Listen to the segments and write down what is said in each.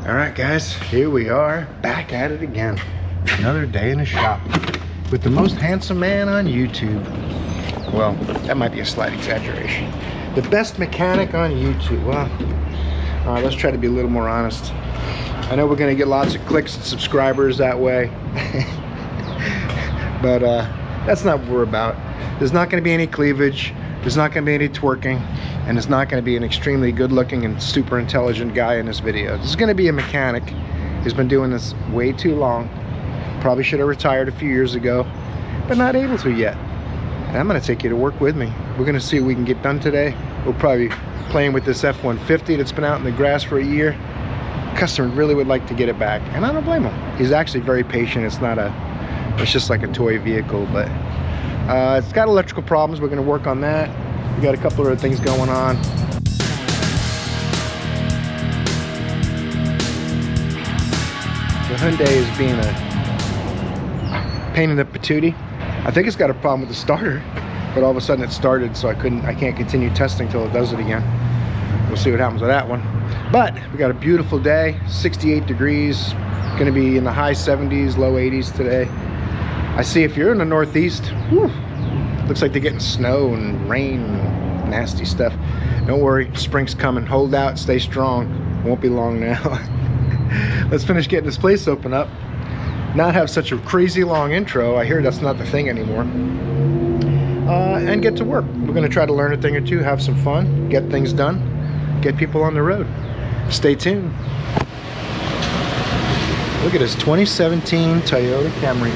All right, guys, here we are, back at it again. Another day in the shop with the most handsome man on YouTube. Well, that might be a slight exaggeration. The best mechanic on YouTube. Well, all right, let's try to be a little more honest. I know we're gonna get lots of clicks and subscribers that way, but that's not what we're about. There's not gonna be any cleavage, there's not gonna be any twerking, and there's not gonna be an extremely good looking and super intelligent guy in this video. This is gonna be a mechanic who's been doing this way too long. Probably should have retired a few years ago, but not able to yet. And I'm gonna take you to work with me. We're gonna see what we can get done today. We'll probably be playing with this F150 that's been out in the grass for a year. Customer really would like to get it back, and I don't blame him. He's actually very patient. It's just like a toy vehicle, but it's got electrical problems. We're gonna work on that. We got a couple of other things going on. The Hyundai is being a pain in the patootie. I think it's got a problem with the starter, but all of a sudden it started, so I can't continue testing till it does it again. We'll see what happens with that one. But we got a beautiful day, 68 degrees, gonna be in the high 70s, low 80s today. I see if you're in the Northeast, whew, looks like they're getting snow and rain and nasty stuff. Don't worry, spring's coming. Hold out, stay strong. Won't be long now. Let's finish getting this place open up. Not have such a crazy long intro. I hear that's not the thing anymore. And get to work. We're gonna try to learn a thing or two, have some fun, get things done, get people on the road. Stay tuned. Look at this 2017 Toyota Camry.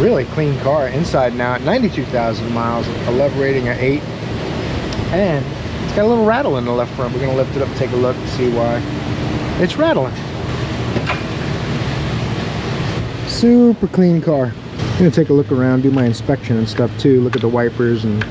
Really clean car inside and out, 92,000 miles, a love rating of 8. And it's got a little rattle in the left front. We're gonna lift it up and take a look and see why it's rattling. Super clean car. I'm gonna take a look around, do my inspection and stuff too, look at the wipers, and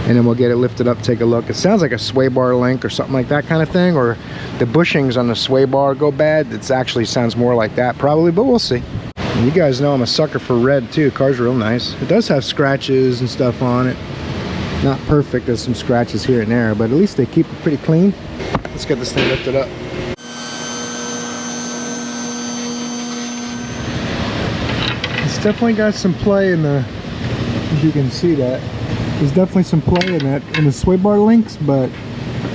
then we'll get it lifted up, take a look. It sounds like a sway bar link or something like that kind of thing, or the bushings on the sway bar go bad. It actually sounds more like that probably, but we'll see. And you guys know I'm a sucker for red too. Car's real nice. It does have scratches and stuff on it. Not perfect, there's some scratches here and there, but at least they keep it pretty clean. Let's get this thing lifted up. It's definitely got some play in the, as you can see that. There's definitely some play in that, in the sway bar links, but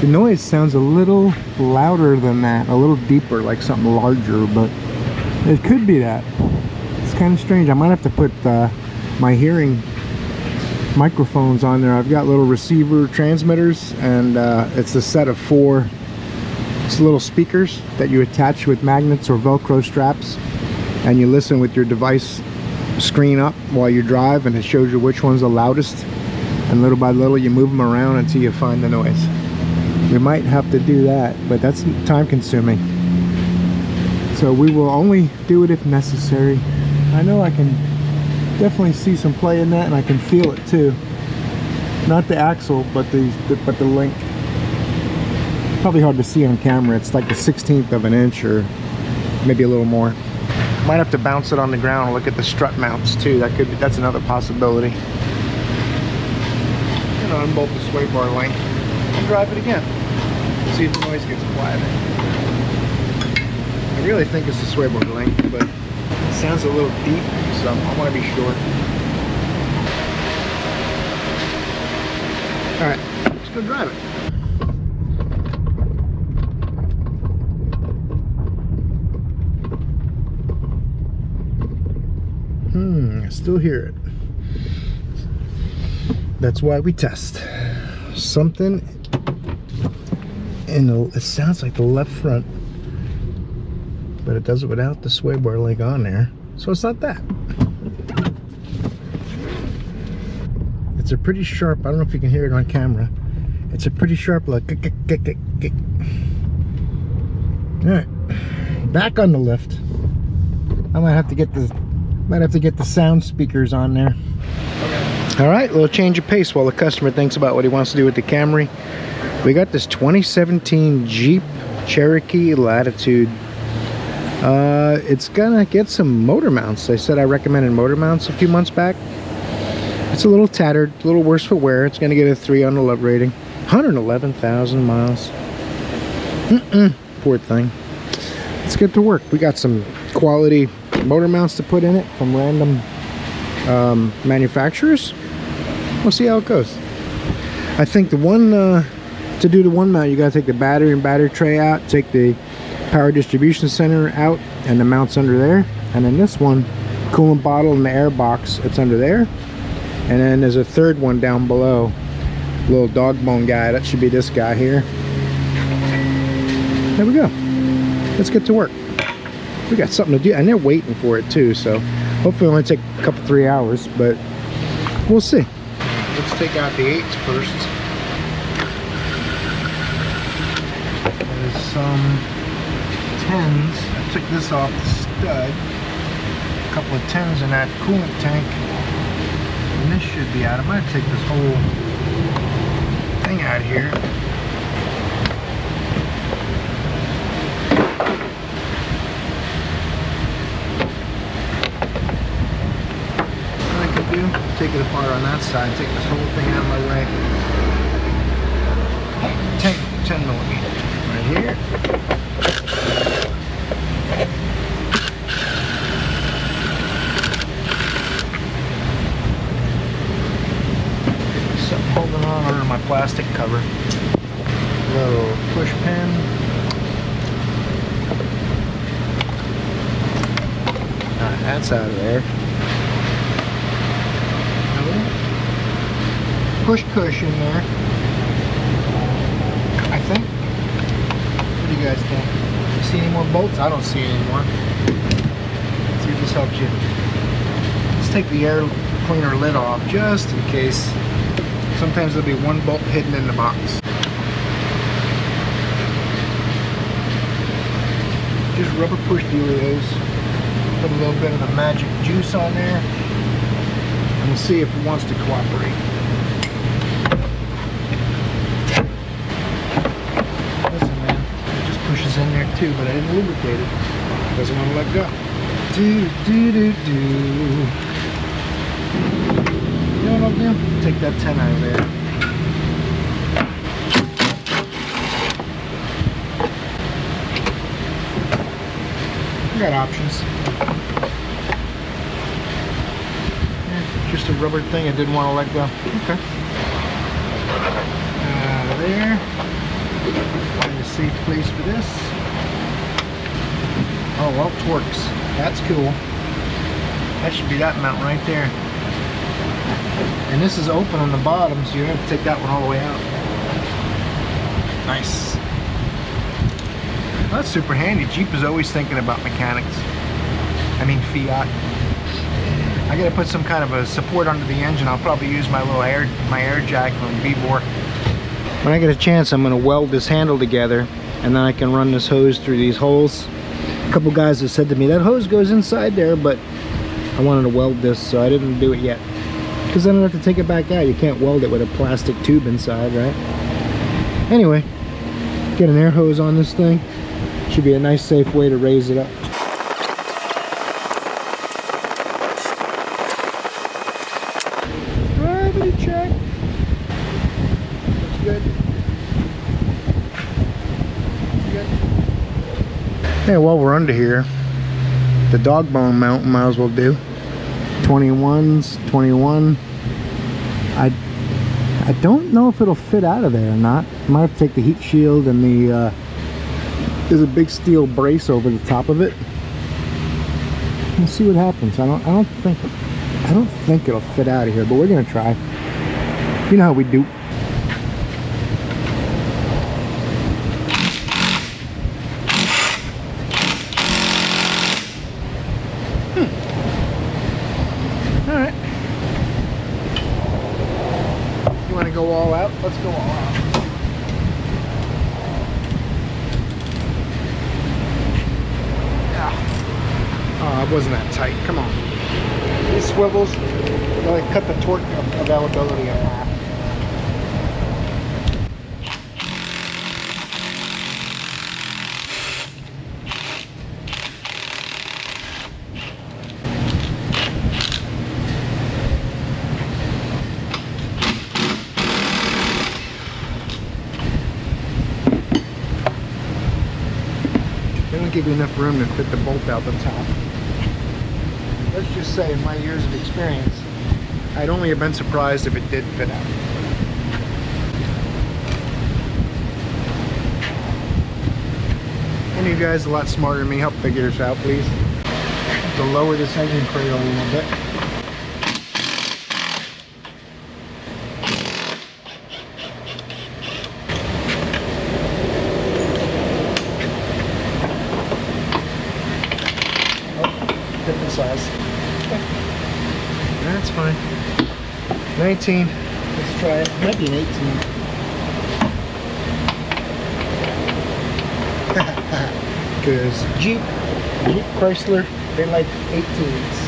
the noise sounds a little louder than that, a little deeper, like something larger, but it could be that. It's kind of strange. I might have to put my hearing microphones on there. I've got little receiver transmitters, and it's a set of 4 little speakers that you attach with magnets or Velcro straps, and you listen with your device screen up while you drive, and it shows you which one's the loudest, and little by little you move them around until you find the noise. We might have to do that, but that's time consuming, so we will only do it if necessary. I know I can definitely see some play in that, and I can feel it too. Not the axle, but the link. Probably hard to see on camera. It's like the 16th of an inch, or maybe a little more. Might have to bounce it on the ground and look at the strut mounts too. That's another possibility. And unbolt the sway bar link and drive it again. See if the noise gets quieter. I really think it's the sway bar link, but it sounds a little deep, so I want to be sure. Alright, let's go drive it. I still hear it. That's why we test. Something in the, it sounds like the left front, but it does it without the sway bar link on there, so it's not that. It's a pretty sharp, I don't know if you can hear it on camera, it's a pretty sharp like alright, back on the lift. I might have to get the sound speakers on there. All right, a little change of pace while the customer thinks about what he wants to do with the Camry. We got this 2017 Jeep Cherokee Latitude. It's gonna get some motor mounts. They said I recommended motor mounts a few months back. It's a little tattered, a little worse for wear. It's gonna get a 3 on the love rating. 111,000 miles. Poor thing. let's get to work. We got some quality motor mounts to put in it from random manufacturers. We'll see how it goes. I think the one to do the one mount, you gotta take the battery and battery tray out, take the power distribution center out and the mounts under there, and then this one, coolant bottle and the air box, it's under there. And then there's a third one down below, little dog bone guy. That should be this guy here. There we go. Let's get to work. We got something to do, and they're waiting for it too, so hopefully it'll only take a couple 3 hours, but we'll see. Let's take out the 8s first. There's some 10s. I took this off the stud. A couple of 10s in that coolant tank. And this should be out. I'm going to take this whole thing out here. What I could do, take it apart on that side, take this whole thing out of my way. 10 millimeter right here. Something holding on under my plastic cover. Little push pin. Alright, that's out of there. Push cushion there. I think. What do you guys think? See any more bolts? I don't see any more. Let's see if this helps you. Let's take the air cleaner lid off just in case. Sometimes there'll be one bolt hidden in the box. Just rubber push dealios. Put a little bit of the magic juice on there. And we'll see if it wants to cooperate. In there too, but I didn't lubricate it. Doesn't want to let go. You know what I'll do? Take that 10 out of there. I got options. Just a rubber thing I didn't want to let go. Okay. Out of there. Find a safe place for this. Oh, well, Torx. That's cool. That should be that mount right there. And this is open on the bottom, so you don't have to take that one all the way out. Nice. Well, that's super handy. Jeep is always thinking about mechanics. I mean Fiat. I gotta put some kind of a support under the engine. I'll probably use my little air jack from Vbor. When I get a chance, I'm gonna weld this handle together, and then I can run this hose through these holes. A couple guys have said to me, that hose goes inside there, but I wanted to weld this, so I didn't do it yet. Because then I have to take it back out. You can't weld it with a plastic tube inside, right? Anyway, get an air hose on this thing. Should be a nice, safe way to raise it up. Gravity check. Looks good. Yeah, while we're under here, the dog bone mount might as well do. 21s, 21. I don't know if it'll fit out of there or not. Might have to take the heat shield and the there's a big steel brace over the top of it. We'll see what happens. I don't think it'll fit out of here, but we're gonna try. You know how we do. Alright. You want to go all out? Let's go all out. Yeah. Oh, it wasn't that tight. Come on. These swivels, they cut the torque availability in half. give you enough room to fit the bolt out the top. Let's just say in my years of experience, I'd only have been surprised if it did fit out. Any of you guys a lot smarter than me, help figure this out, please. To lower this engine cradle a little bit. Different size. Okay. That's fine. 19. Let's try it. Might be an 18. Because Jeep Chrysler, they like 18s.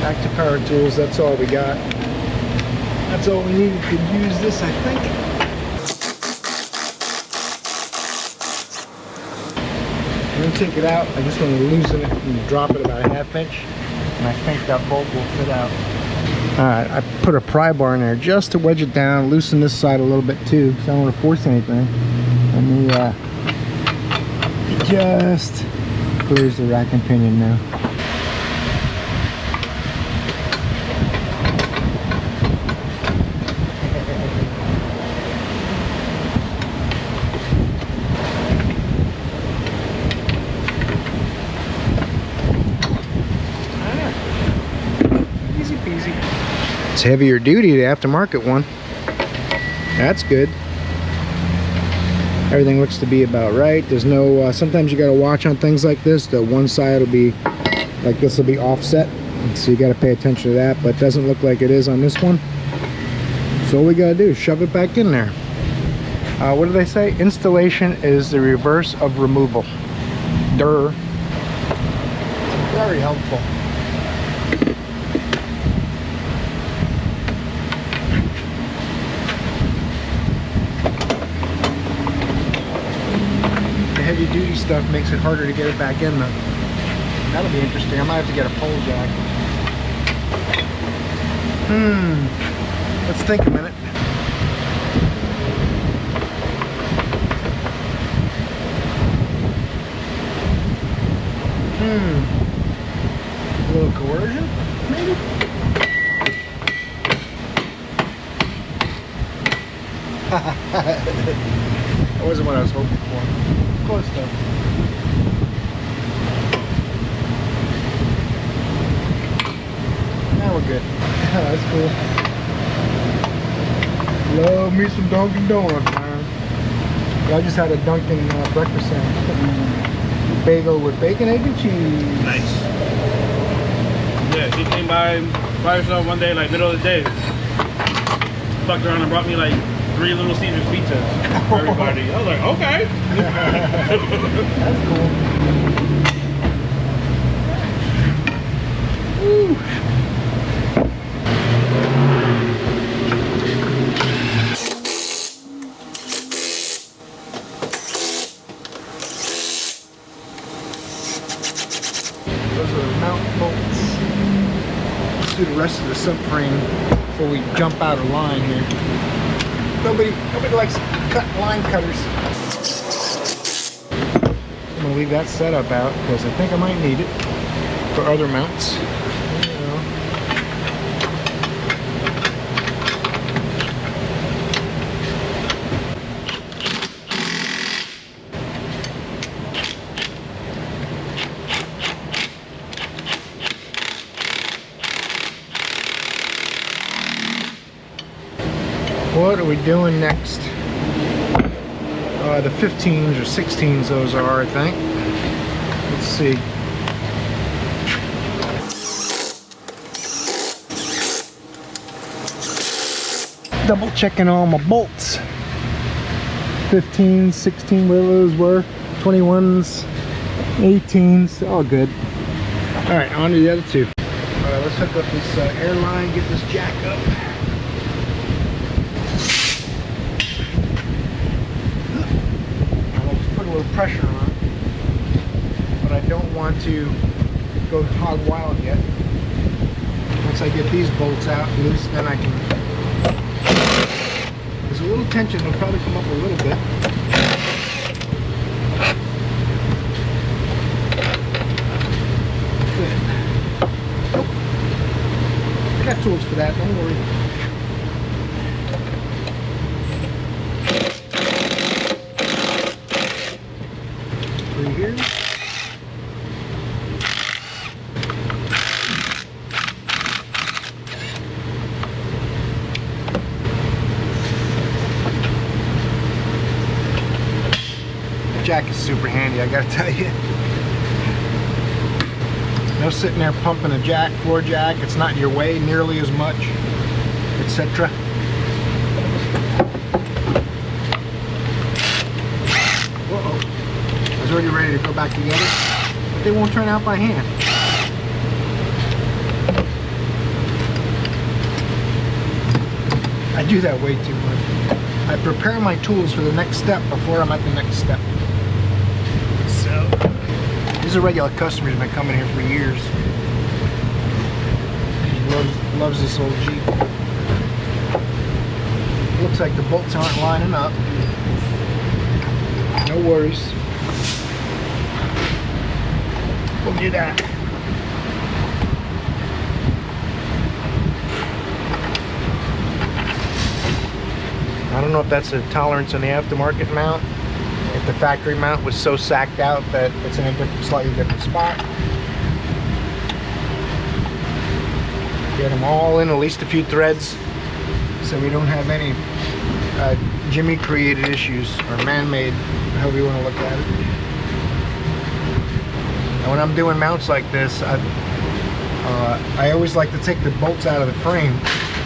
Back to power tools, that's all we got. That's all we needed to use this, I think. I'm going to take it out. I just want to loosen it and drop it about a ½ inch. And I think that bolt will fit out. Alright, I put a pry bar in there just to wedge it down, loosen this side a little bit too, because I don't want to force anything. And it just clears the rack and pinion now. It's heavier duty, the aftermarket one. That's good. Everything looks to be about right. There's no, sometimes you gotta watch on things like this. The one side will be, like this will be offset. So you gotta pay attention to that, but it doesn't look like it is on this one. So all we gotta do is shove it back in there. What do they say? Installation is the reverse of removal. Durr. Very helpful. Heavy duty stuff makes it harder to get it back in though. That'll be interesting. I might have to get a pole jack. Let's think a minute. A little coercion, maybe? That wasn't what I was hoping for. Close though. Now we're good. That's cool. Love me some Dunkin' Donuts, man. I just had a Dunkin' breakfast sandwich. Bagel with bacon, egg, and cheese. Nice. Yeah, she came by herself one day, like middle of the day. Fucked around and brought me like 3 Little Caesars pizzas for everybody. I was like, okay. That's cool. Woo. Those are the mount bolts. Let's do the rest of the subframe before we jump out of line here. Nobody likes cut line cutters. I'm gonna leave that setup out because I think I might need it for other mounts. What are we doing next? The 15s or 16s those are, I think. Let's see. Double checking all my bolts. 15s, 16, whatever those were. 21s, 18s, all good. Alright, on to the other two. Alright, let's hook up this air line, get this jack up. want to go hog wild yet. Once I get these bolts out loose, then I can. There's a little tension, it'll probably come up a little bit. Nope. I got tools for that, don't worry. Through here. Jack is super handy, I gotta tell you. No sitting there pumping a jack, floor jack, it's not in your way nearly as much, etc. Uh-oh. I was already ready to go back together, but they won't turn out by hand. I do that way too much. I prepare my tools for the next step before I'm at the next step. So, these are regular customers who've been coming here for years. He loves this old Jeep. Looks like the bolts aren't lining up. No worries. We'll do that. I don't know if that's a tolerance on the aftermarket mount. If the factory mount was so sacked out that it's in a slightly different spot. Get them all in, at least a few threads, so we don't have any Jimmy created issues, or man-made, however you want to look at it. And when I'm doing mounts like this, I always like to take the bolts out of the frame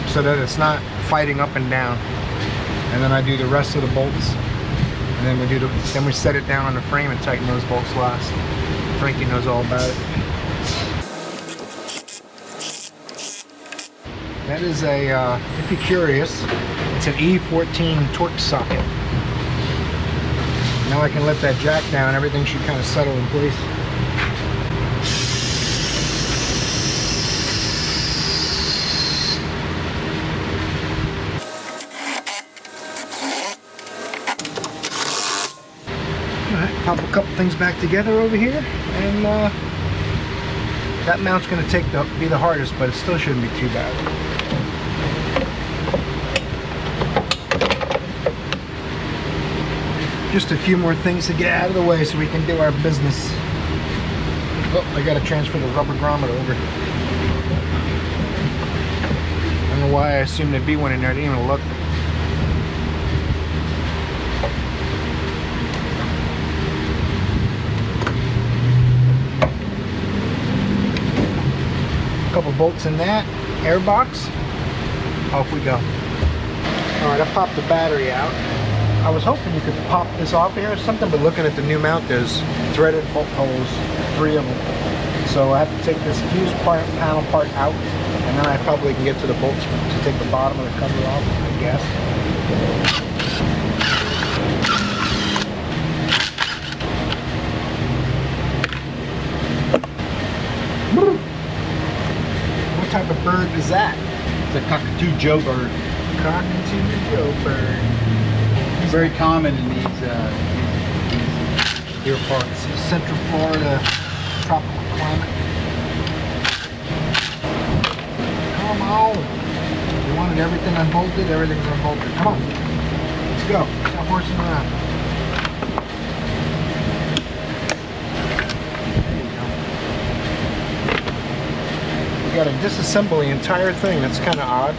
so that it's not fighting up and down. And then I do the rest of the bolts, and then we set it down on the frame and tighten those bolts last. Frankie knows all about it. That is a, if you're curious, it's an E14 torque socket. Now I can let that jack down, everything should kind of settle in place. Pop a couple things back together over here, and that mount's going to be the hardest, but it still shouldn't be too bad. Just a few more things to get out of the way so we can do our business. Oh, I got to transfer the rubber grommet over. I don't know why I assumed there'd be one in there. I didn't even look. Couple bolts in that air box. Off we go. Alright, I popped the battery out. I was hoping you could pop this off here or something, but looking at the new mount, there's threaded bolt holes, 3 of them. So I have to take this fuse panel part out, and then I probably can get to the bolts to take the bottom of the cover off, I guess. What type of bird is that? It's a cockatoo Joe bird. Cockatoo Joe bird. It's very common in these here parts. Central Florida tropical climate. Come on. You wanted everything unbolted, everything's unbolted. Come on. Let's go. Stop horsing around. We got to disassemble the entire thing. That's kind of odd.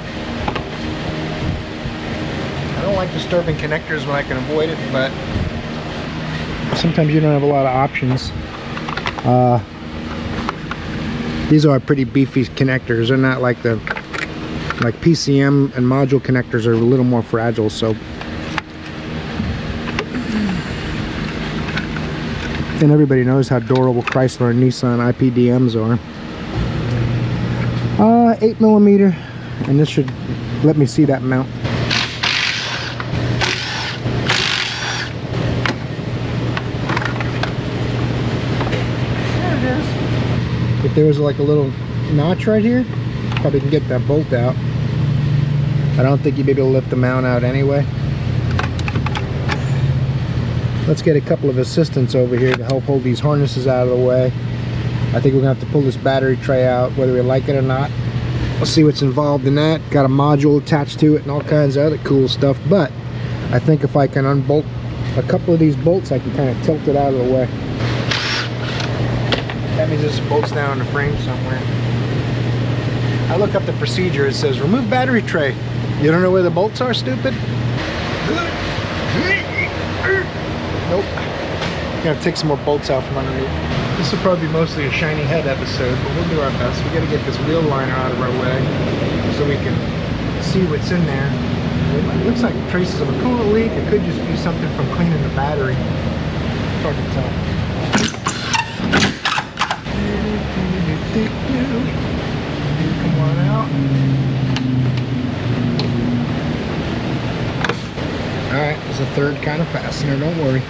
I don't like disturbing connectors when I can avoid it, but sometimes you don't have a lot of options. These are pretty beefy connectors. They're not like like PCM and module connectors are a little more fragile, so. And everybody knows how durable Chrysler and Nissan IPDMs are. 8mm, and this should let me see that mount. There it is. if there was like a little notch right here, probably can get that bolt out. I don't think you'd be able to lift the mount out anyway. Let's get a couple of assistants over here to help hold these harnesses out of the way. I think we're gonna have to pull this battery tray out whether we like it or not. We'll see what's involved in that. Got a module attached to it and all kinds of other cool stuff, but I think if I can unbolt a couple of these bolts, I can kind of tilt it out of the way. That means there's some bolts down on the frame somewhere. I look up the procedure, it says remove battery tray. You don't know where the bolts are, stupid? Nope. Gotta take some more bolts out from underneath. This will probably be mostly a shiny head episode, but we'll do our best. We gotta get this wheel liner out of our way so we can see what's in there. It looks like traces of a coolant leak. It could just be something from cleaning the battery. It's hard to tell. Come on out. Alright, there's a third kind of fastener, don't worry.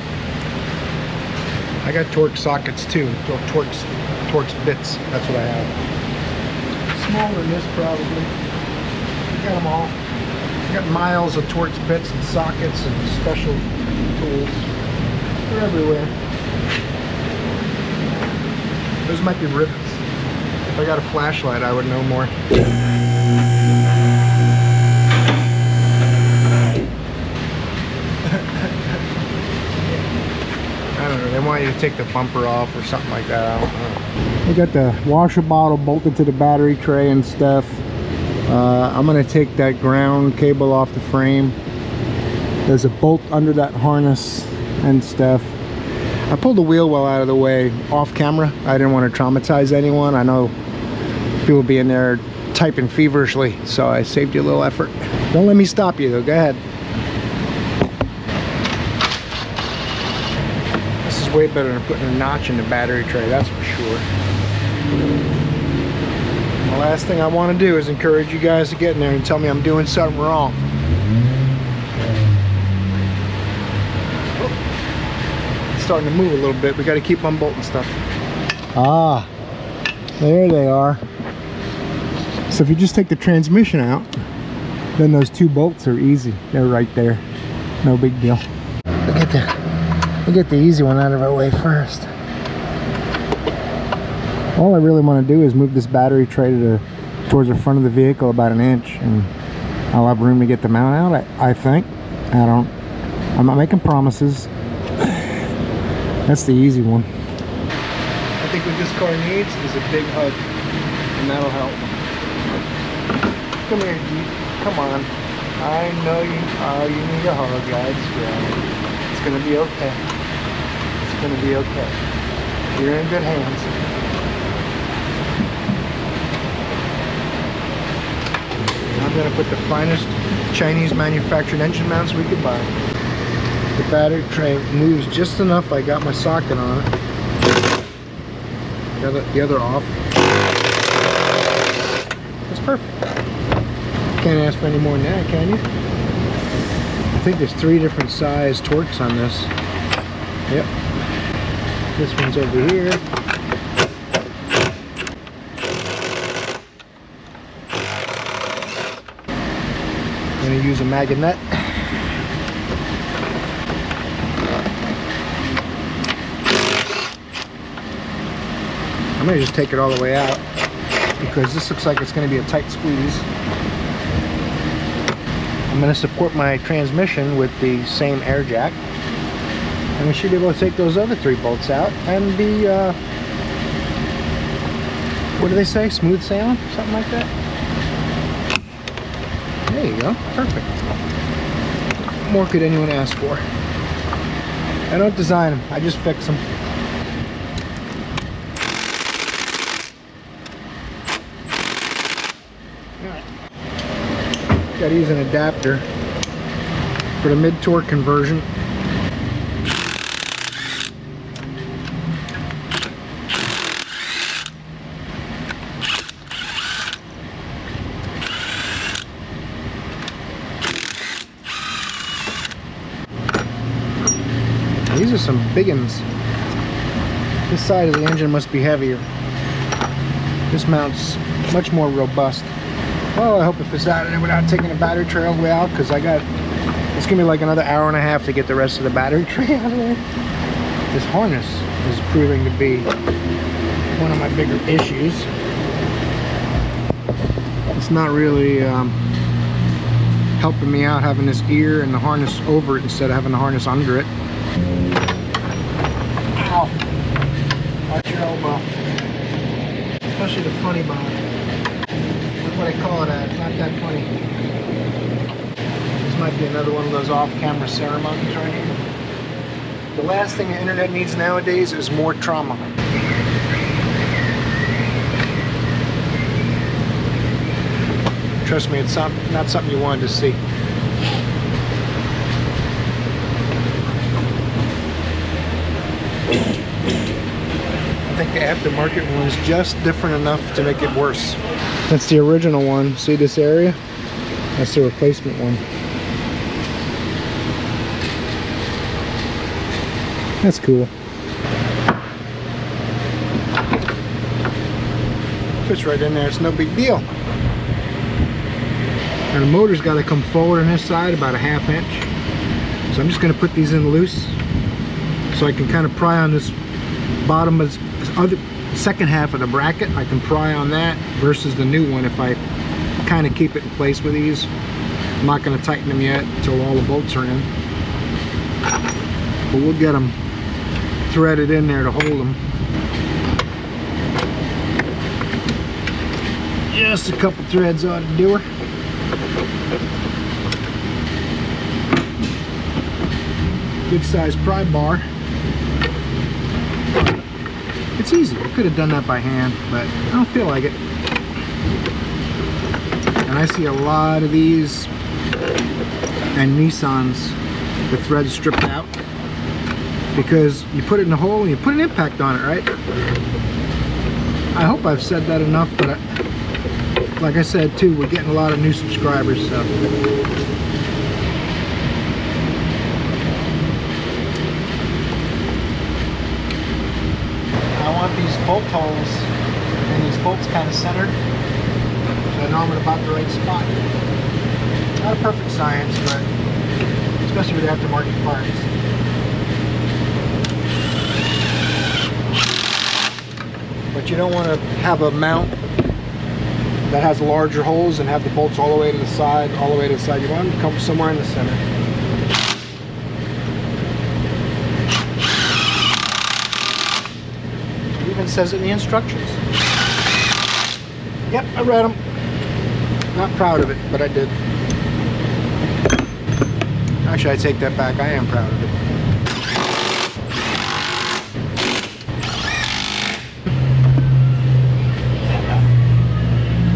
I got Torx sockets too, Torx bits, that's what I have. Smaller than this probably. I got them all. I got miles of Torx bits and sockets and special tools. They're everywhere. Those might be rivets. If I got a flashlight, I would know more. I don't know, they want you to take the bumper off or something like that, I don't know. We got the washer bottle bolted to the battery tray and stuff. I'm gonna take that ground cable off the frame. There's a bolt under that harness and stuff. I pulled the wheel well out of the way off camera. I didn't want to traumatize anyone. I know people be in there typing feverishly, so I saved you a little effort. Don't let me stop you though, go ahead. This is way better than putting a notch in the battery tray, that's for sure. The last thing I want to do is encourage you guys to get in there and tell me I'm doing something wrong. It's starting to move a little bit. We got to keep unbolting stuff. Ah, there they are. So if you just take the transmission out, then those two bolts are easy. They're right there. No big deal. We'll get the easy one out of our way first. All I really want to do is move this battery tray towards the front of the vehicle about an inch, and I'll have room to get the mount out, I think. I'm not making promises. That's the easy one. I think what this car needs is a big hug, and that'll help. Come here, Jeep. Come on. I know you need a hug, guys. Yeah. It's gonna be okay. It's gonna be okay. You're in good hands. I'm going to put the finest Chinese manufactured engine mounts we could buy. The battery tray moves just enough. I got my socket on it. The other off. That's perfect. Can't ask for any more than that, can you? I think there's 3 different size Torx on this. Yep. This one's over here. I'm going to use a magnet. I'm going to just take it all the way out because this looks like it's going to be a tight squeeze. I'm going to support my transmission with the same air jack, and we should be able to take those other 3 bolts out and be, what do they say, smooth sailing? Something like that. There you go, perfect. What more could anyone ask for? I don't design them, I just fix them. Got to use an adapter for the mid-torque conversion. These are some big ones. This side of the engine must be heavier. This mount's much more robust. Oh, I hope it fits out of there without taking the battery tray all the way out, because it's gonna be like another hour and a half to get the rest of the battery tray out of there. This harness is proving to be one of my bigger issues. It's not really helping me out having this ear and the harness over it instead of having the harness under it. Ow! Watch your elbow. Especially the funny bone. That's what I call it at. It's not that funny. This might be another one of those off-camera ceremonies right here. The last thing the internet needs nowadays is more trauma. Trust me, it's not something you wanted to see. I think the aftermarket one is just different enough to make it worse. That's the original one. See this area? That's the replacement one. That's cool. Fits right in there. It's no big deal. And the motor's got to come forward on this side about a ½ inch. So I'm just going to put these in loose so I can kind of pry on this bottom of this other second half of the bracket. I can pry on that versus the new one if I kind of keep it in place with these. I'm not going to tighten them yet until all the bolts are in. But we'll get them threaded in there to hold them. Just a couple threads ought to do her. Good size pry bar. It's easy. I could have done that by hand, but I don't feel like it. And I see a lot of these and Nissans with threads stripped out because you put it in the hole and you put an impact on it, right? I hope I've said that enough, but like I said too, we're getting a lot of new subscribers, so. I want these bolt holes and these bolts kind of centered, so I know I'm at about the right spot. Not a perfect science, but especially with aftermarket parts. But you don't want to have a mount that has larger holes and have the bolts all the way to the side, all the way to the side. You want them to come somewhere in the center. It even says it in the instructions. Yep, I read them. Not proud of it, but I did. Actually, I take that back. I am proud of it.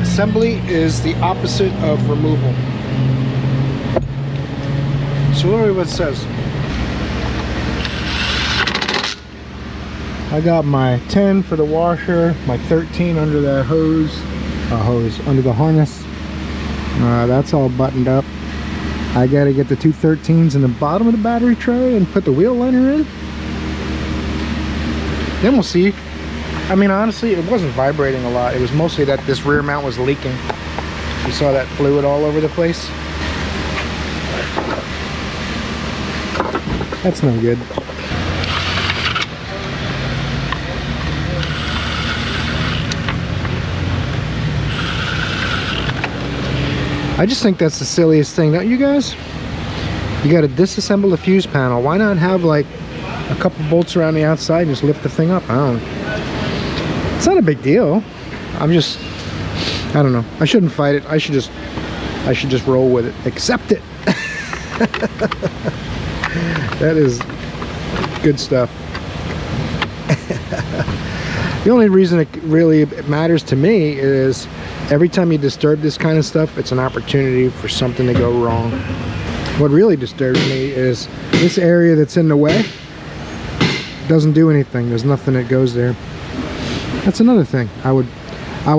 Assembly is the opposite of removal. So literally what it says. I got my 10 for the washer, my 13 under the under the harness. That's all buttoned up. I gotta get the two 13s in the bottom of the battery tray and put the wheel liner in. Then we'll see. I mean, honestly, it wasn't vibrating a lot. It was mostly that this rear mount was leaking. You saw that fluid all over the place. That's no good. I just think that's the silliest thing, don't you guys? You got to disassemble the fuse panel. Why not have like a couple bolts around the outside and just lift the thing up? I don't know. It's not a big deal. I don't know. I shouldn't fight it. I should just roll with it. Accept it. That is good stuff. The only reason it really matters to me is every time you disturb this kind of stuff, it's an opportunity for something to go wrong. What really disturbs me is this area that's in the way doesn't do anything. There's nothing that goes there. That's another thing I would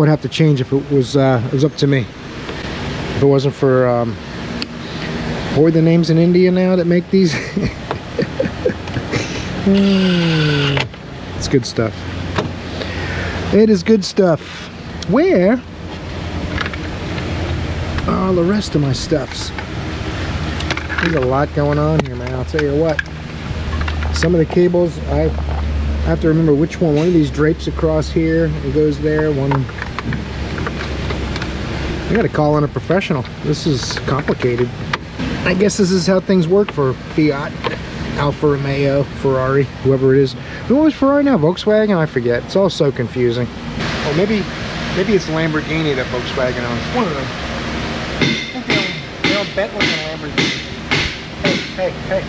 have to change if it was up to me. If it wasn't for what are the names in India now that make these? It's good stuff. It is good stuff. Where are all the rest of my stuffs? There's a lot going on here, man. I'll tell you what. Some of the cables, I have to remember which one. One of these drapes across here. It goes there. One. I gotta call in a professional. This is complicated. I guess this is how things work for Fiat, Alfa Romeo, Ferrari, whoever it is. Who owns Ferrari now? Volkswagen? I forget. It's all so confusing. Oh, maybe it's Lamborghini that Volkswagen owns. One of them. I think they own Bentley and Lamborghini. Hey.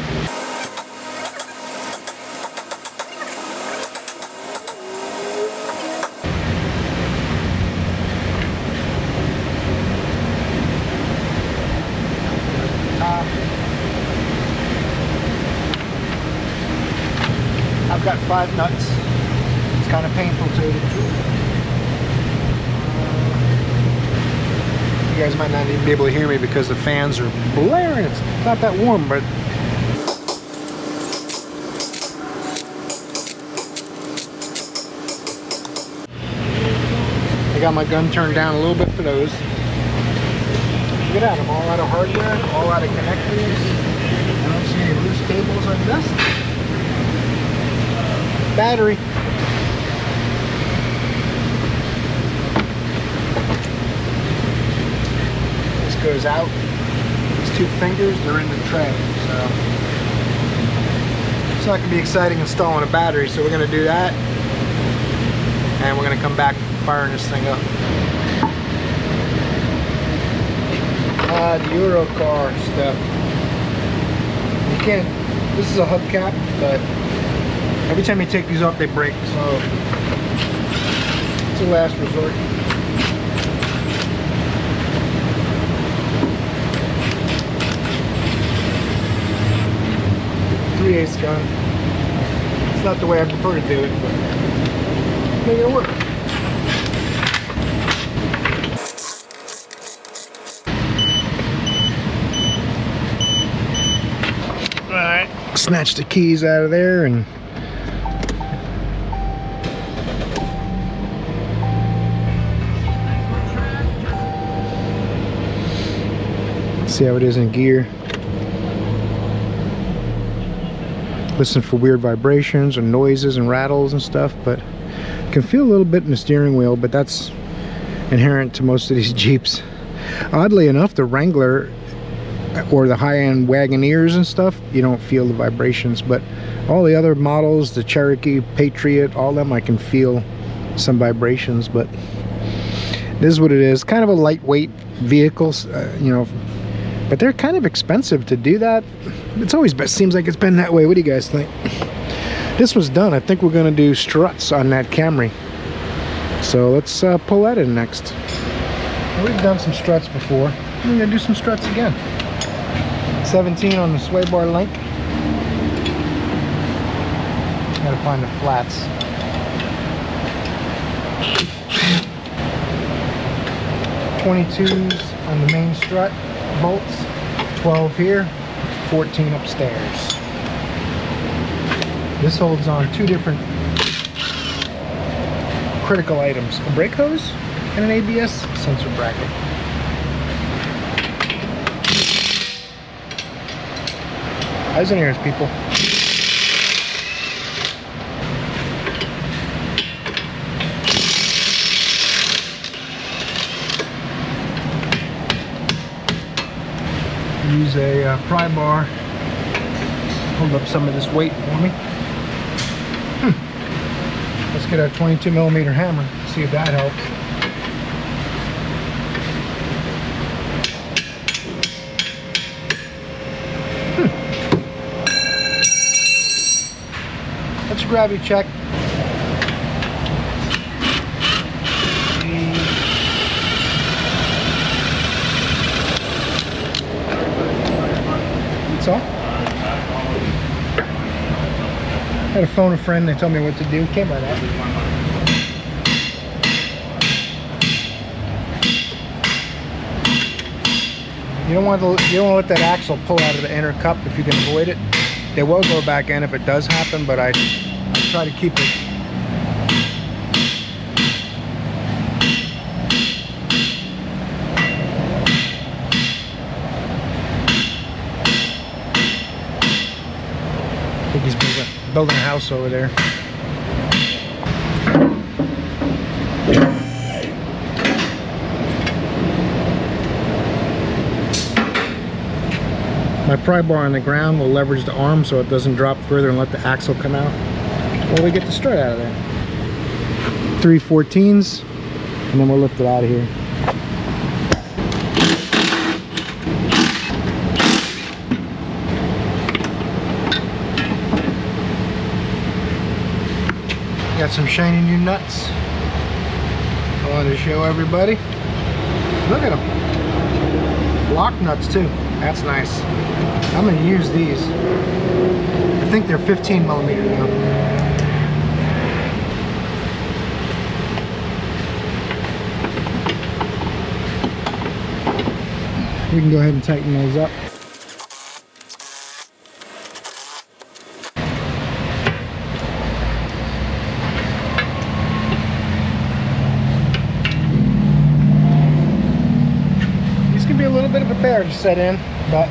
I've got 5 nuts. It's kind of painful to tell you the truth. You guys might not even be able to hear me because the fans are blaring. It's not that warm, but I got my gun turned down a little bit for those. Look at that, I'm all out of hardware, all out of connectors. I don't see any loose cables on this. Battery. This goes out. These 2 fingers, they're in the tray. So it's not going to be exciting installing a battery, so we're going to do that. And we're going to come back firing this thing up. The Euro car stuff. You can't, this is a hubcap, but every time you take these off, they break, so it's a last resort. .3/8 gun. It's not the way I prefer to do it, but make it work. Alright, snatch the keys out of there and see how it is in gear. Listen for weird vibrations and noises and rattles and stuff, but you can feel a little bit in the steering wheel, but that's inherent to most of these Jeeps. Oddly enough, the Wrangler or the high-end Wagoneers and stuff, you don't feel the vibrations, but all the other models, the Cherokee, Patriot, all them, I can feel some vibrations. But this is what it is. Kind of a lightweight vehicle, you know, but they're kind of expensive to do that. It's always seems like it's been that way. What do you guys think? This was done. I think we're going to do struts on that Camry, so let's pull that in next. We've done some struts before. We're going to do some struts again. 17 on the sway bar link. Gotta find the flats. .22s on the main strut bolts, 12 here, 14 upstairs. This holds on 2 different critical items: a brake hose and an ABS sensor bracket. Eyes and ears, people. Use a pry bar. Hold up some of this weight for me. Let's get our 22mm hammer. See if that helps. Let's gravity check. That's all. Had to phone a friend. They told me what to do. Came right out. You don't want to let that axle pull out of the inner cup if you can avoid it. They will go back in if it does happen, but I try to keep it building a house over there. My pry bar on the ground will leverage the arm so it doesn't drop further and let the axle come out while we get the strut out of there. 3/14s, and then we'll lift it out of here. Got some shiny new nuts I wanted to show everybody. Look at them. Block nuts too. That's nice. I'm going to use these. I think they're 15 millimeter now. We can go ahead and tighten those up. These can be a little bit of a bear to set in, but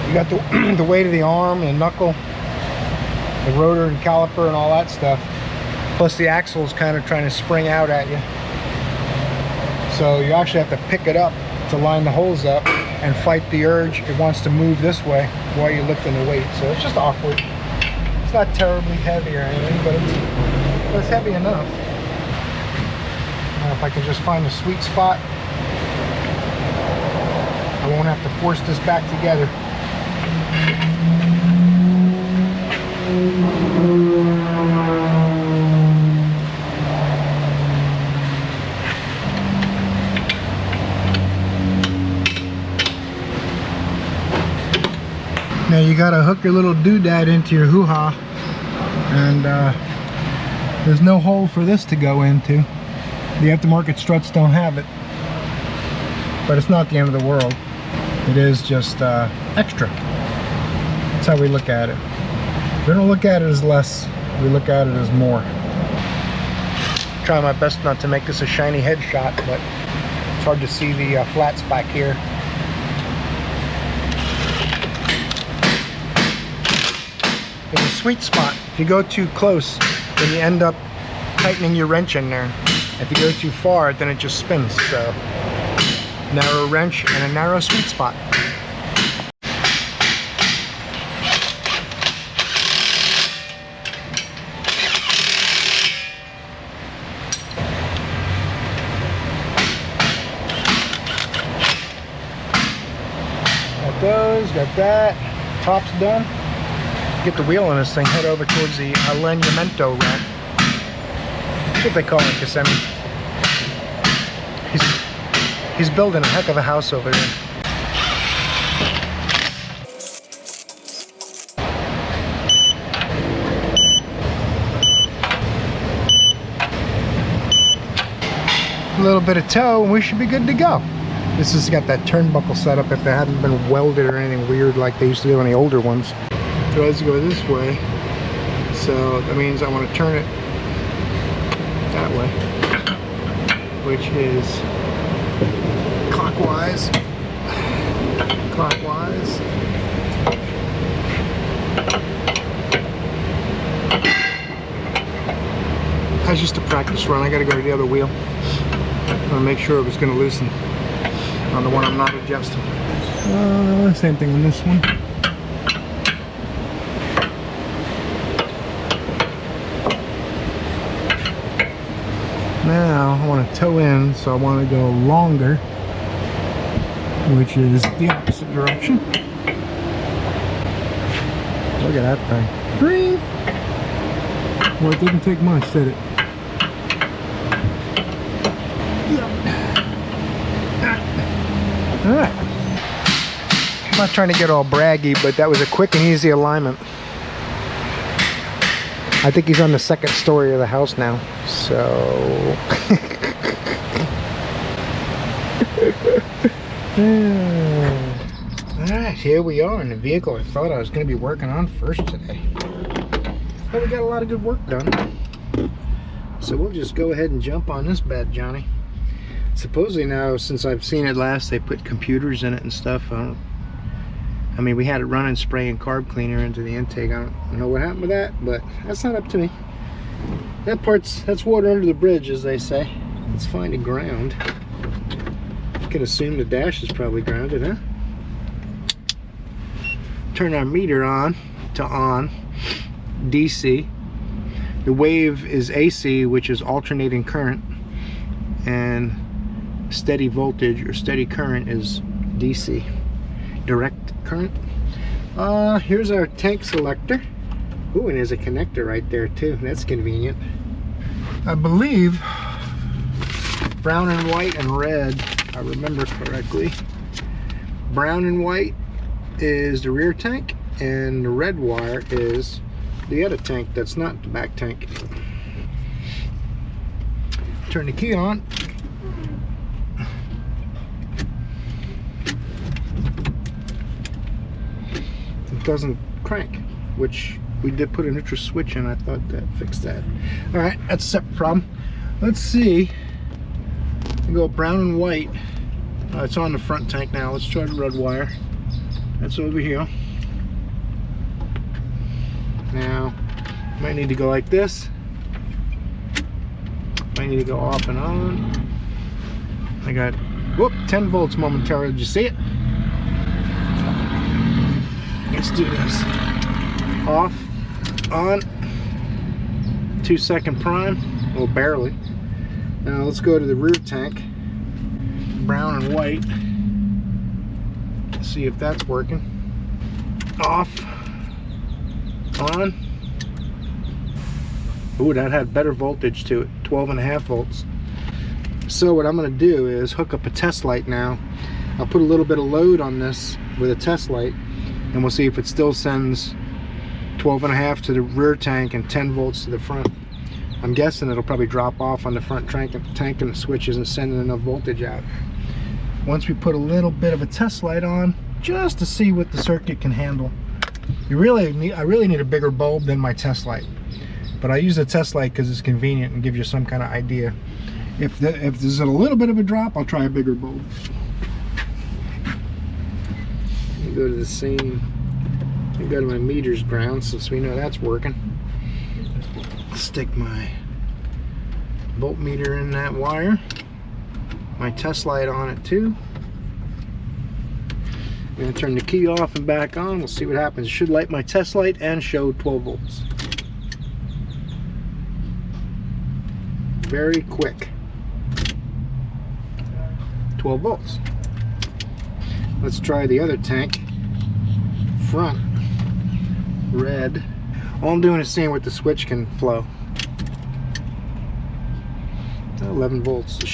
you got the weight of the arm and knuckle, the rotor and caliper and all that stuff. Plus the axle is kind of trying to spring out at you. So you actually have to pick it up to line the holes up and fight the urge. It wants to move this way while you're lifting the weight. So it's just awkward. It's not terribly heavy or anything, but it's heavy enough. Now if I can just find the sweet spot, I won't have to force this back together. Now you gotta hook your little doodad into your hoo-ha, and there's no hole for this to go into. The aftermarket struts don't have it, but it's not the end of the world. It is just extra. That's how we look at it. We don't look at it as less, we look at it as more. Try my best not to make this a shiny headshot, but it's hard to see the flats back here. There's a sweet spot. If you go too close, then you end up tightening your wrench in there. If you go too far, then it just spins. So, narrow wrench and a narrow sweet spot. Got those, got that. Top's done. Get the wheel on this thing, head over towards the alignmento rack. That's what they call it, Kissimmee. He's building a heck of a house over there. A little bit of toe and we should be good to go. This has got that turnbuckle setup if they hadn't been welded or anything weird like they used to do on the older ones. It tries to go this way, so that means I want to turn it that way, which is clockwise. Clockwise. That's just a practice run. I got to go to the other wheel. I want to make sure it was going to loosen on the one I'm not adjusting. Same thing on this one. Now I want to toe in, so I want to go longer, which is the opposite direction. Look at that thing. Green! Well, it didn't take much, did it? Alright. I'm not trying to get all braggy, but that was a quick and easy alignment. I think he's on the second story of the house now, so... Alright, here we are in the vehicle I thought I was going to be working on first today. But we got a lot of good work done. So we'll just go ahead and jump on this bad Johnny. Supposedly now, since I've seen it last, they put computers in it and stuff. I I mean, we had it running, spraying carb cleaner into the intake. I don't know what happened with that, but that's not up to me. That's water under the bridge, as they say. Let's find a ground. I can assume the dash is probably grounded, huh? Turn our meter on to on, DC. The wave is AC, which is alternating current, and steady voltage or steady current is DC, direct current. Here's our tank selector. Ooh, and there's a connector right there too. That's convenient. I believe brown and white and red, I remember correctly. Brown and white is the rear tank, and the red wire is the other tank that's not the back tank. Turn the key on. It doesn't crank, which we did put a neutral switch in. I thought that fixed that. All right, that's a separate problem. Let's see. We go brown and white. It's on the front tank now. Let's try the red wire. That's over here. Now, might need to go like this. Might need to go off and on. I got, whoop, 10 volts momentarily. Did you see it? Let's do this. Off, on, 2-second prime, well, barely. Now let's go to the rear tank, brown and white. See if that's working. Off, on. Ooh, that had better voltage to it, 12.5 volts. So what I'm going to do is hook up a test light now. I'll put a little bit of load on this with a test light, and we'll see if it still sends 12.5 to the rear tank and 10 volts to the front. I'm guessing it'll probably drop off on the front tank and the switch isn't sending enough voltage out. Once we put a little bit of a test light on, just to see what the circuit can handle. I really need a bigger bulb than my test light, but I use a test light because it's convenient and gives you some kind of idea. If there's a little bit of a drop, I'll try a bigger bulb. Let me go to the same. I go to my meter's ground since we know that's working. Stick my voltmeter in that wire. My test light on it too. I'm going to turn the key off and back on. We'll see what happens. It should light my test light and show 12 volts. Very quick. 12 volts. Let's try the other tank. Front. Red. All I'm doing is seeing what the switch can flow. 11 volts. It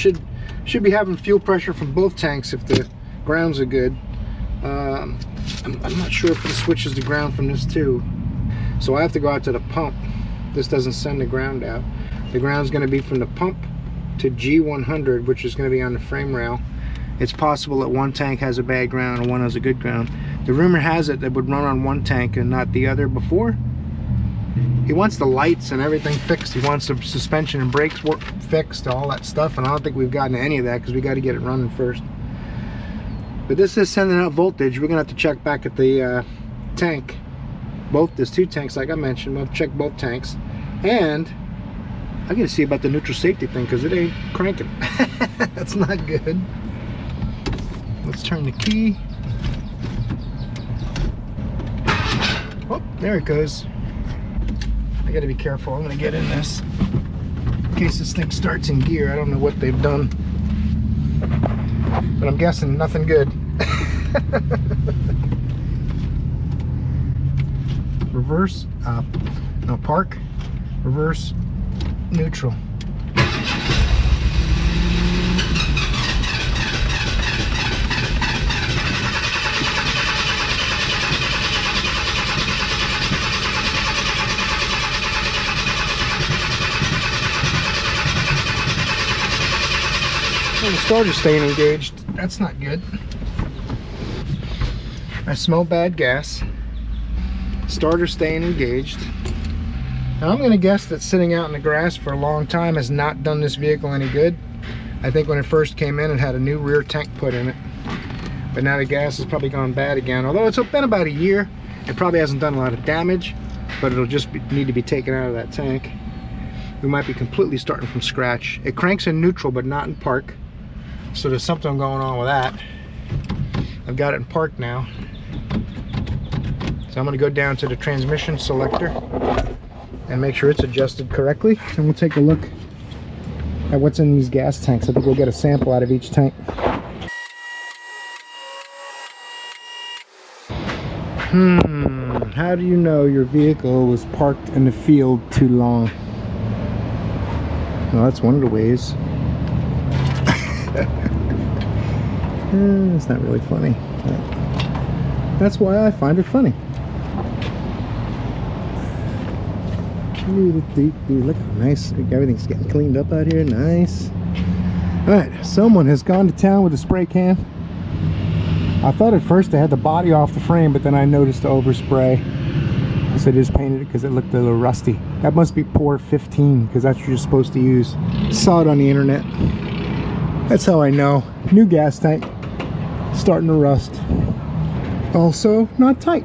should be having fuel pressure from both tanks if the grounds are good. I'm not sure if the switch is the ground from this too. So I have to go out to the pump. This doesn't send the ground out. The ground's going to be from the pump to G100, which is going to be on the frame rail. It's possible that one tank has a bad ground and one has a good ground. The rumor has it that would run on one tank and not the other before. He wants the lights and everything fixed. He wants the suspension and brakes fixed, all that stuff, and I don't think we've gotten any of that because we got to get it running first. But this is sending out voltage. We're gonna have to check back at the tank. There's two tanks like I mentioned. We'll check both tanks, and I gotta see about the neutral safety thing because it ain't cranking. That's not good. Let's turn the key. Oh, there it goes. I gotta be careful. I'm gonna get in this in case this thing starts in gear. I don't know what they've done, but I'm guessing nothing good. Reverse, no, park, reverse, neutral. Well, the starter's staying engaged. That's not good. I smell bad gas. Starter staying engaged. Now I'm gonna guess that sitting out in the grass for a long time has not done this vehicle any good. I think when it first came in, it had a new rear tank put in it. but now the gas has probably gone bad again. Although it's been about a year, it probably hasn't done a lot of damage, but it'll just need to be taken out of that tank. We might be completely starting from scratch. It cranks in neutral, but not in park. So there's something going on with that. I've got it in park now. So I'm gonna go down to the transmission selector and make sure it's adjusted correctly. And we'll take a look at what's in these gas tanks. I think we'll get a sample out of each tank. How do you know your vehicle was parked in the field too long? Well, that's one of the ways. It's not really funny. That's why I find it funny. Look how nice. Everything's getting cleaned up out here. Nice. Alright, someone has gone to town with a spray can. I thought at first they had the body off the frame, but then I noticed the overspray. So they just painted it because it looked a little rusty. That must be pour 15, because that's what you're supposed to use. Saw it on the internet. That's how I know. New gas tank. Starting to rust. Also not tight.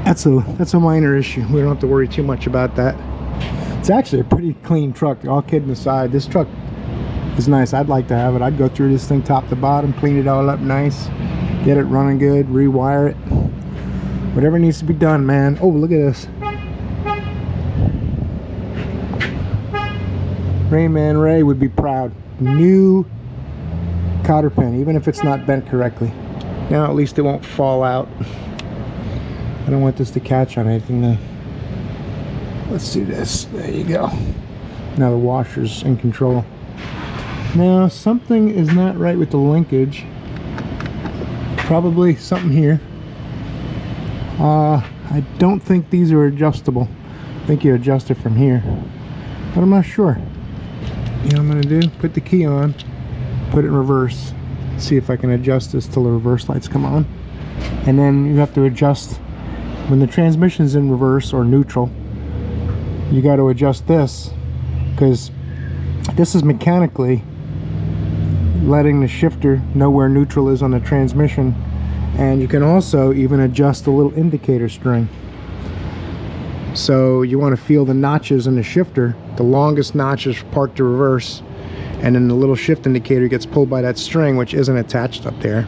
That's a minor issue. We don't have to worry too much about that. It's actually a pretty clean truck. All kidding aside, this truck is nice. I'd like to have it. I'd go through this thing top to bottom, clean it all up nice, get it running good, rewire it. Whatever needs to be done, man. Oh, look at this. Rayman Ray would be proud. New cotter pin, even if it's not bent correctly. Now at least it won't fall out. I don't want this to catch on anything though. Let's do this. There you go. Now the washer's in control. Now something is not right with the linkage. Probably something here. I don't think these are adjustable. I think you adjust it from here, but I'm not sure. You know what I'm gonna do? Put the key on, put it in reverse, see if I can adjust this till the reverse lights come on. And then you have to adjust when the transmission's in reverse or neutral. You got to adjust this, because this is mechanically letting the shifter know where neutral is on the transmission. And you can also even adjust the little indicator string. So you want to feel the notches in the shifter. The longest notch is park to reverse, and then the little shift indicator gets pulled by that string, which isn't attached up there.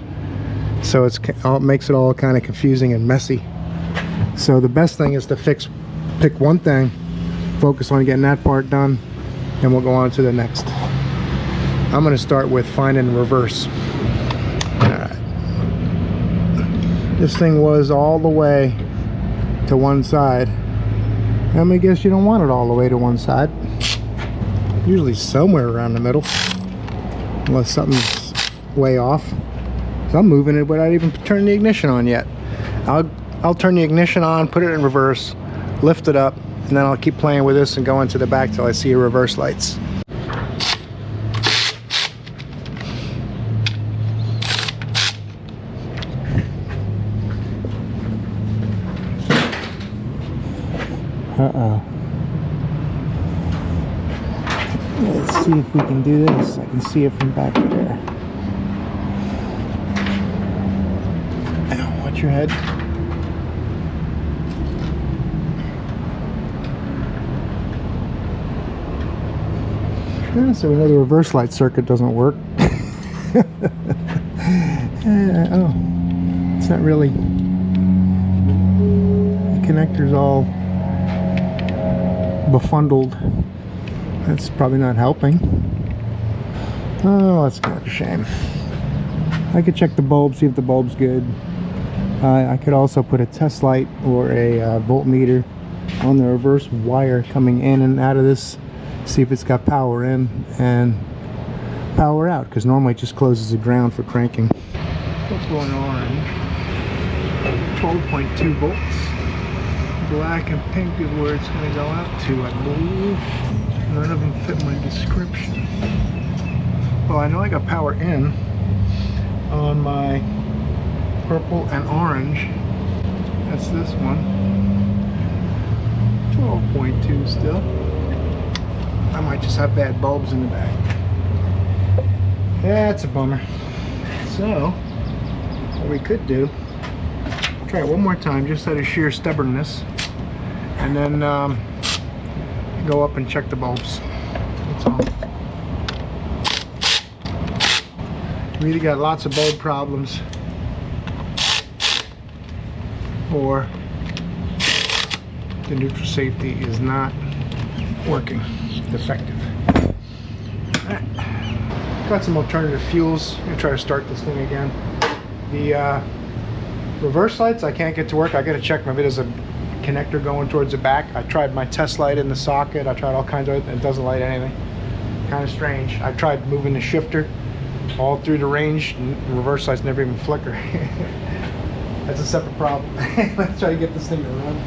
So it makes it all kind of confusing and messy. So the best thing is to pick one thing, focus on getting that part done, and we'll go on to the next. I'm going to start with finding reverse. This thing was all the way to one side. I'm gonna guess you don't want it all the way to one side. Usually somewhere around the middle, unless something's way off. So I'm moving it without even turning the ignition on yet. I'll turn the ignition on, put it in reverse, lift it up, and then I'll keep playing with this and go into the back till I see reverse lights. Uh-oh. Let's see if we can do this. I can see it from back there. Ow, watch your head. Yeah, so we know the reverse light circuit doesn't work. Oh, it's not really. The connector's all befundled. That's probably not helping. Oh, that's kind of a shame. I could check the bulb, see if the bulb's good. I could also put a test light or a voltmeter on the reverse wire coming in and out of this, see if it's got power in and power out, because normally it just closes the ground for cranking. What's going on? 12.2 volts. Black and pink is where it's going to go out to, I believe. None of them fit my description. Well, I know I got power in on my purple and orange. That's this one. 12.2 still. I might just have bad bulbs in the back. That's a bummer. So, what we could do, try it one more time just out of sheer stubbornness, and then go up and check the bulbs. That's all. We either got lots of bulb problems, or the neutral safety is not working, defective. Alright. Got some alternative fuels. I'm gonna try to start this thing again. The reverse lights I can't get to work. I gotta check maybe there's a connector going towards the back. I tried my test light in the socket. I tried all kinds of it, and it doesn't light anything. Kind of strange. I tried moving the shifter all through the range, and the reverse lights never even flicker. That's a separate problem. Let's try to get this thing to run.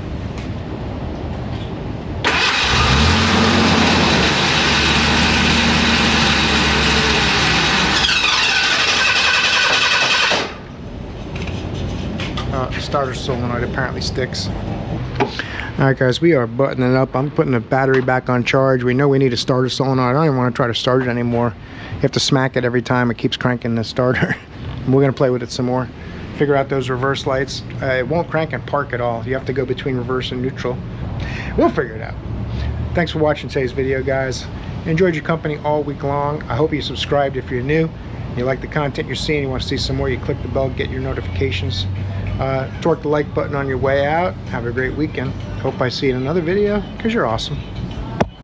Starter solenoid apparently sticks. Alright guys, we are buttoning up. I'm putting the battery back on charge. We know we need a starter solenoid. I don't even want to try to start it anymore. You have to smack it every time it keeps cranking the starter. And we're going to play with it some more. Figure out those reverse lights. It won't crank and park at all. You have to go between reverse and neutral. We'll figure it out. Thanks for watching today's video, guys. Enjoyed your company all week long. I hope you subscribed if you're new. You like the content you're seeing, you want to see some more, you click the bell, get your notifications. Torque the like button on your way out. Have a great weekend. Hope I see you in another video, because you're awesome.